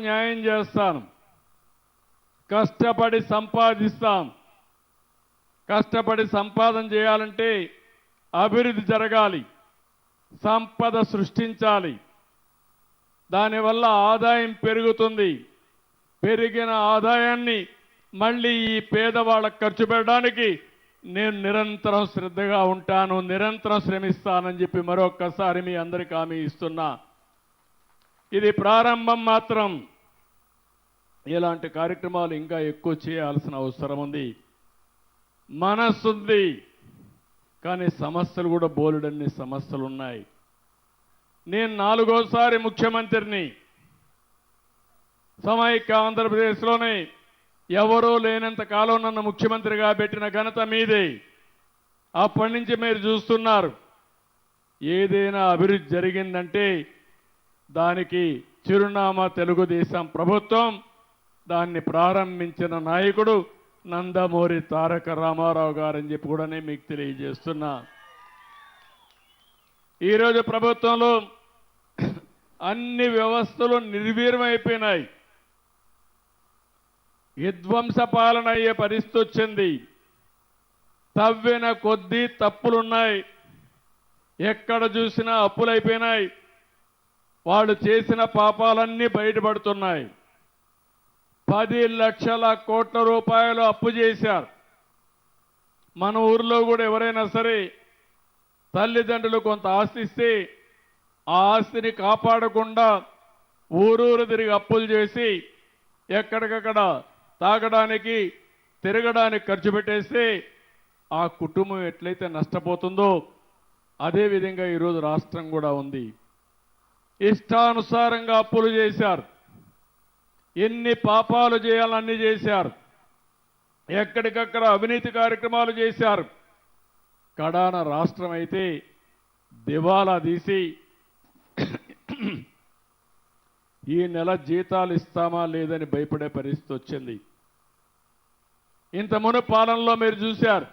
న్యాయం చేస్తాను. కష్టపడి సంపాదిస్తాం. కష్టపడి సంపాదన చేయాలంటే అభివృద్ధి జరగాలి, సంపద సృష్టించాలి. దానివల్ల ఆదాయం పెరుగుతుంది. పెరిగిన ఆదాయాన్ని మళ్ళీ ఈ పేదవాళ్ళకు ఖర్చు పెట్టడానికి నేను నిరంతరం శ్రద్ధగా ఉంటాను, నిరంతరం శ్రమిస్తానని చెప్పి మరొక్కసారి మీ అందరికీ హామీ ఇస్తున్నా. ఇది ప్రారంభం మాత్రం. ఇలాంటి కార్యక్రమాలు ఇంకా ఎక్కువ చేయాల్సిన అవసరం ఉంది. మనస్సుంది, కానీ సమస్యలు కూడా బోలెడన్ని సమస్యలు ఉన్నాయి. నేను 4వసారి ముఖ్యమంత్రిని. సమైక్య ఆంధ్రప్రదేశ్లోనే ఎవరూ లేనంత కాలం నన్ను ముఖ్యమంత్రిగా పెట్టిన ఘనత మీదే. అప్పటి నుంచి మీరు చూస్తున్నారు, ఏదైనా అభివృద్ధి జరిగిందంటే దానికి చిరునామా తెలుగుదేశం ప్రభుత్వం. దాన్ని ప్రారంభించిన నాయకుడు నందమూరి తారక రామారావు గారని చెప్పి కూడా మీకు తెలియజేస్తున్నా. ఈరోజు ప్రభుత్వంలో అన్ని వ్యవస్థలు నిర్వీర్యమైపోయినాయి. విధ్వంస పాలన అయ్యే పరిస్థితి వచ్చింది. తవ్విన కొద్దీ తప్పులున్నాయి. ఎక్కడ చూసినా అప్పులైపోయినాయి. వాళ్ళు చేసిన పాపాలన్నీ బయటపడుతున్నాయి. 10 లక్షల కోట్ల రూపాయలు అప్పు చేశారు. మన ఊర్లో కూడా ఎవరైనా సరే తల్లిదండ్రులు కొంత ఆస్తి ఇస్తే ఆ ఆస్తిని కాపాడకుండా ఊరూరు తిరిగి అప్పులు చేసి ఎక్కడికక్కడ తాగడానికి తిరగడానికి ఖర్చు పెట్టేస్తే ఆ కుటుంబం ఎట్లయితే నష్టపోతుందో అదేవిధంగా ఈరోజు రాష్ట్రం కూడా ఉంది. ఇష్టానుసారంగా అప్పులు చేశారు. ఎన్ని పాపాలు చేయాలన్నీ చేశారు. ఎక్కడికక్కడ అవినీతి కార్యక్రమాలు చేశారు. కడాన రాష్ట్రం అయితే దివాలా తీసి ఈ నెల జీతాలు ఇస్తామా లేదని భయపడే పరిస్థితి వచ్చింది. ఇంత మును పాలనలో మీరు చూశారు,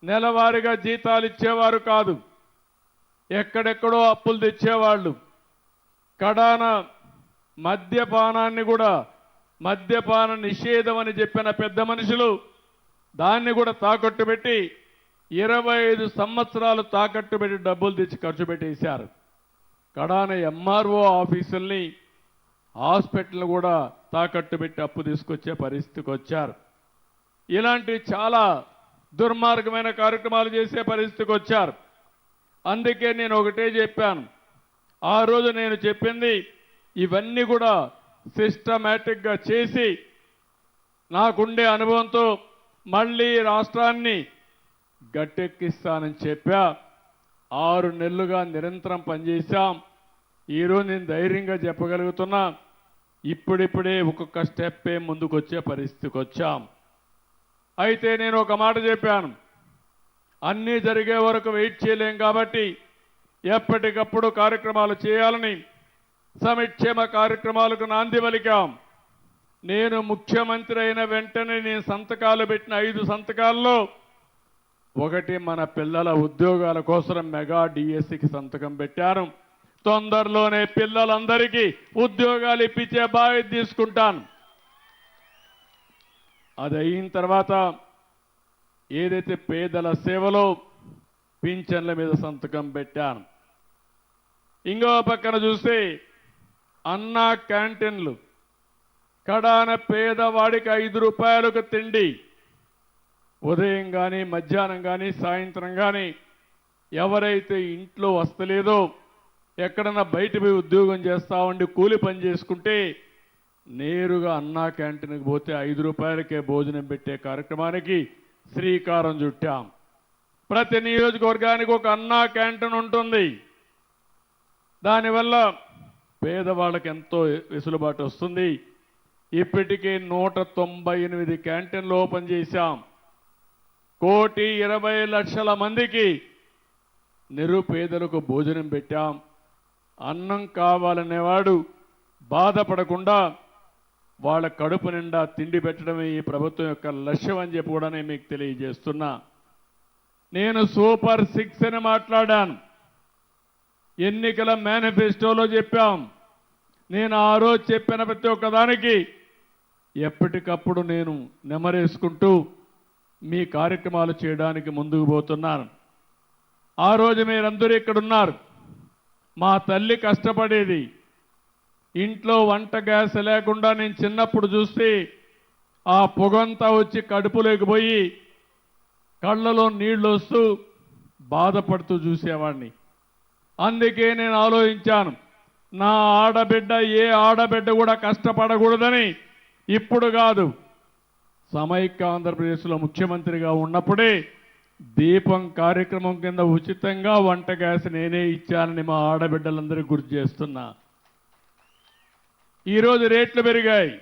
నెలవారీగా జీతాలు ఇచ్చేవారు కాదు, ఎక్కడెక్కడో అప్పులు తెచ్చేవాళ్ళు. కడాన మద్యపానాన్ని కూడా మద్యపాన నిషేధం అని చెప్పిన పెద్ద మనుషులు దాన్ని కూడా తాకట్టు పెట్టి 25 సంవత్సరాలు తాకట్టు పెట్టి డబ్బులు తెచ్చి ఖర్చు పెట్టేశారు. కడాన ఎంఆర్ఓ ఆఫీసుల్ని హాస్పిటల్ కూడా తాకట్టు పెట్టి అప్పు తీసుకొచ్చే పరిస్థితికి వచ్చారు. ఇలాంటి చాలా దుర్మార్గమైన కార్యక్రమాలు చేసే పరిస్థితికి వచ్చారు. అందుకే నేను ఒకటే చెప్పాను, ఆ రోజు నేను చెప్పింది ఇవన్నీ కూడా సిస్టమేటిక్గా చేసి నాకుండే అనుభవంతో మళ్ళీ రాష్ట్రాన్ని గట్టెక్కిస్తానని చెప్పా. 6 నెలలుగా నిరంతరం పనిచేశాం. ఈరోజు నేను ధైర్యంగా చెప్పగలుగుతున్నా, ఇప్పుడిప్పుడే ఒక్కొక్క స్టెప్పే ముందుకు వచ్చే పరిస్థితికి వచ్చాం. అయితే నేను ఒక మాట చెప్పాను, అన్నీ జరిగే వరకు వెయిట్ చేయలేం కాబట్టి ఎప్పటికప్పుడు కార్యక్రమాలు చేయాలని సంక్షేమ కార్యక్రమాలకు నాంది పలికాం. నేను ముఖ్యమంత్రి అయిన వెంటనే నేను సంతకాలు పెట్టిన 5 సంతకాల్లో ఒకటి మన పిల్లల ఉద్యోగాల కోసం మెగా డిఎస్సికి సంతకం పెట్టాను. తొందరలోనే పిల్లలందరికీ ఉద్యోగాలు ఇప్పించే బాధ్యత తీసుకుంటాను. అది అయిన తర్వాత ఏదైతే పేదల సేవలో పింఛన్ల మీద సంతకం పెట్టాను. ఇంకో పక్కన చూస్తే అన్నా క్యాంటీన్లు, కడాన పేదవాడికి 5 రూపాయలకు తిండి, ఉదయం కానీ మధ్యాహ్నం కానీ సాయంత్రం కానీ ఎవరైతే ఇంట్లో వస్తలేదో ఎక్కడన్నా బయట పోయి ఉద్యోగం చేస్తా ఉండి కూలి పని చేసుకుంటే నేరుగా అన్నా క్యాంటీన్కి పోతే 5 రూపాయలకే భోజనం పెట్టే కార్యక్రమానికి శ్రీకారం చుట్టాం. ప్రతి నియోజకవర్గానికి ఒక అన్నా క్యాంటీన్ ఉంటుంది. దానివల్ల పేదవాళ్ళకి ఎంతో వెసులుబాటు వస్తుంది. ఇప్పటికే 198 క్యాంటీన్లు ఓపెన్ చేశాం. 1,20,00,000 మందికి నిరుపేదలకు భోజనం పెట్టాం. అన్నం కావాలనేవాడు బాధపడకుండా వాళ్ళ కడుపు నిండా తిండి పెట్టడమే ఈ ప్రభుత్వం యొక్క లక్ష్యం అని చెప్పి కూడా నేను మీకు తెలియజేస్తున్నా. నేను సూపర్ 6 అని మాట్లాడాను. ఎన్నికల మేనిఫెస్టోలో చెప్పాం, నేను ఆ రోజు చెప్పిన ప్రతి ఒక్కదానికి ఎప్పటికప్పుడు నేను నెమరేసుకుంటూ మీ కార్యక్రమాలు చేయడానికి ముందుకు పోతున్నాను. ఆ రోజు మీరందరూ ఇక్కడ ఉన్నారు. మా తల్లి కష్టపడేది. ఇంట్లో వంట గ్యాస్ లేకుండా నేను చిన్నప్పుడు చూస్తే ఆ పొగంతా వచ్చి కడుపులోకి పోయి కళ్ళలో నీళ్లు వస్తూ బాధపడుతూ చూసేవాడిని. అందుకే నేను ఆలోచించాను, నా ఆడబిడ్డ ఏ ఆడబిడ్డ కూడా కష్టపడకూడదని. ఇప్పుడు కాదు, సమైక్య ఆంధ్రప్రదేశ్లో ముఖ్యమంత్రిగా ఉన్నప్పుడే దీపం కార్యక్రమం కింద ఉచితంగా వంట గ్యాస్ నేనే ఇచ్చానని మా ఆడబిడ్డలందరికీ గుర్తు చేస్తున్నా. ఈరోజు రేట్లు పెరిగాయి,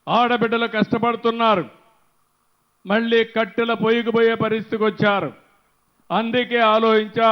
ఆడబిడ్డలు కష్టపడుతున్నారు, మళ్ళీ కట్టెల పొయ్యికి పోయే పరిస్థితికి వచ్చారు. అందుకే ఆలోచించా